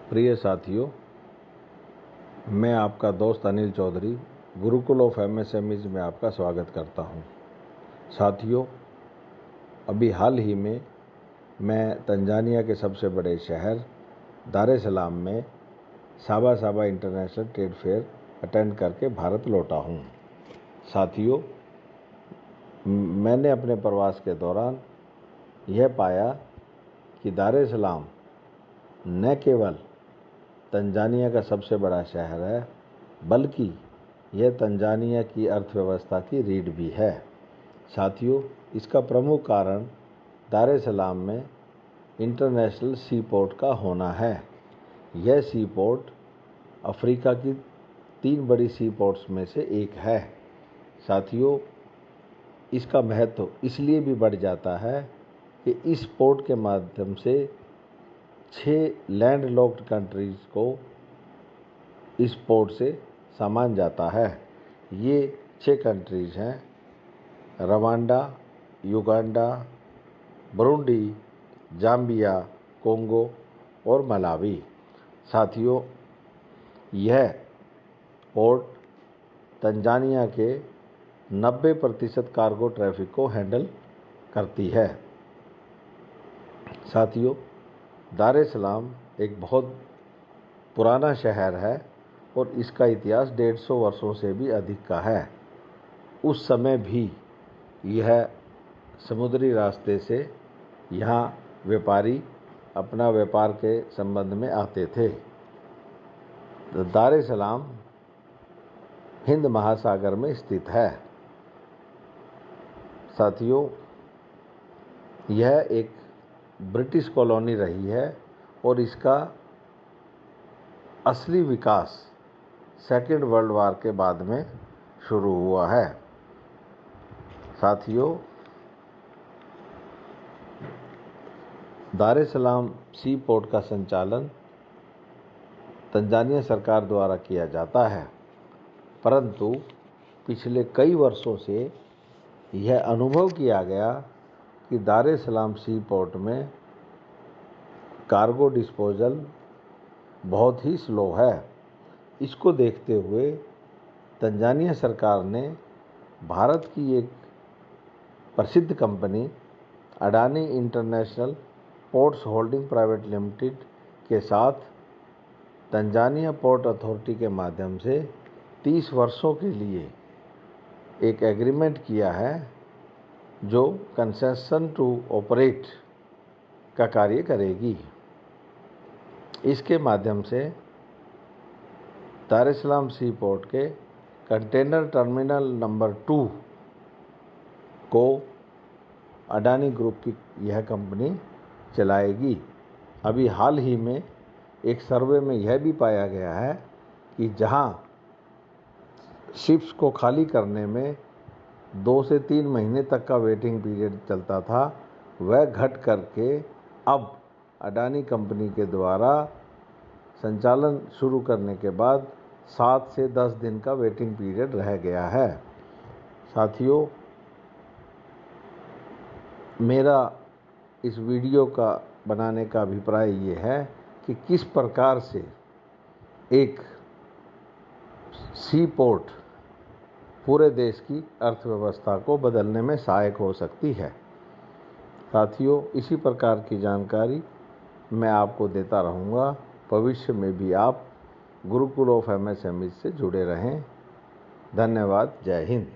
प्रिय साथियों, मैं आपका दोस्त अनिल चौधरी गुरुकुल ऑफ एमएसएमईज में आपका स्वागत करता हूं। साथियों, अभी हाल ही में मैं तंजानिया के सबसे बड़े शहर दार ए सलाम में साबा साबा इंटरनेशनल ट्रेड फेयर अटेंड करके भारत लौटा हूं। साथियों, मैंने अपने प्रवास के दौरान यह पाया कि दार ए सलाम न केवल तंजानिया का सबसे बड़ा शहर है, बल्कि यह तंजानिया की अर्थव्यवस्था की रीढ़ भी है। साथियों, इसका प्रमुख कारण दार ए सलाम में इंटरनेशनल सी पोर्ट का होना है। यह सी पोर्ट अफ्रीका की 3 बड़ी सी पोर्ट्स में से एक है। साथियों, इसका महत्व इसलिए भी बढ़ जाता है कि इस पोर्ट के माध्यम से 6 लैंडलॉक्ड कंट्रीज को इस पोर्ट से सामान जाता है। ये 6 कंट्रीज हैं: Rwanda, Uganda, Burundi, Zambia, Congo और मलावी। साथियों, यह पोर्ट तंजानिया के 90% कार्गो ट्रैफिक को हैंडल करती है। साथियों, दार ए सलाम एक बहुत पुराना शहर है और इसका इतिहास 150 वर्षों से भी अधिक का है। उस समय भी यह समुद्री रास्ते से यहाँ व्यापारी अपना व्यापार के संबंध में आते थे। दार ए सलाम हिंद महासागर में स्थित है। साथियों, यह एक ब्रिटिश कॉलोनी रही है और इसका असली विकास सेकेंड वर्ल्ड वार के बाद में शुरू हुआ है। साथियों, दार ए सलाम सी पोर्ट का संचालन तंजानिया सरकार द्वारा किया जाता है, परंतु पिछले कई वर्षों से यह अनुभव किया गया कि दार ए सलाम सी पोर्ट में कार्गो डिस्पोजल बहुत ही स्लो है। इसको देखते हुए तंजानिया सरकार ने भारत की एक प्रसिद्ध company Adani international ports holding private limited के साथ तंजानिया पोर्ट अथॉरिटी के माध्यम से 30 वर्षों के लिए एक एग्रीमेंट किया है, जो कंसेशन टू ऑपरेट का कार्य करेगी। इसके माध्यम से दार ए सलाम सी पोर्ट के कंटेनर टर्मिनल नंबर 2 को अडानी ग्रुप की यह कंपनी चलाएगी। अभी हाल ही में एक सर्वे में यह भी पाया गया है कि जहां शिप्स को खाली करने में 2 से 3 महीने तक का वेटिंग पीरियड चलता था, वह घट करके अब अडानी कंपनी के द्वारा संचालन शुरू करने के बाद 7 से 10 दिन का वेटिंग पीरियड रह गया है। साथियों, मेरा इस वीडियो का बनाने का अभिप्राय ये है कि किस प्रकार से एक सी पोर्ट पूरे देश की अर्थव्यवस्था को बदलने में सहायक हो सकती है। साथियों, इसी प्रकार की जानकारी मैं आपको देता रहूँगा। भविष्य में भी आप गुरुकुल ऑफ एमएसएमईज से जुड़े रहें। धन्यवाद। जय हिंद।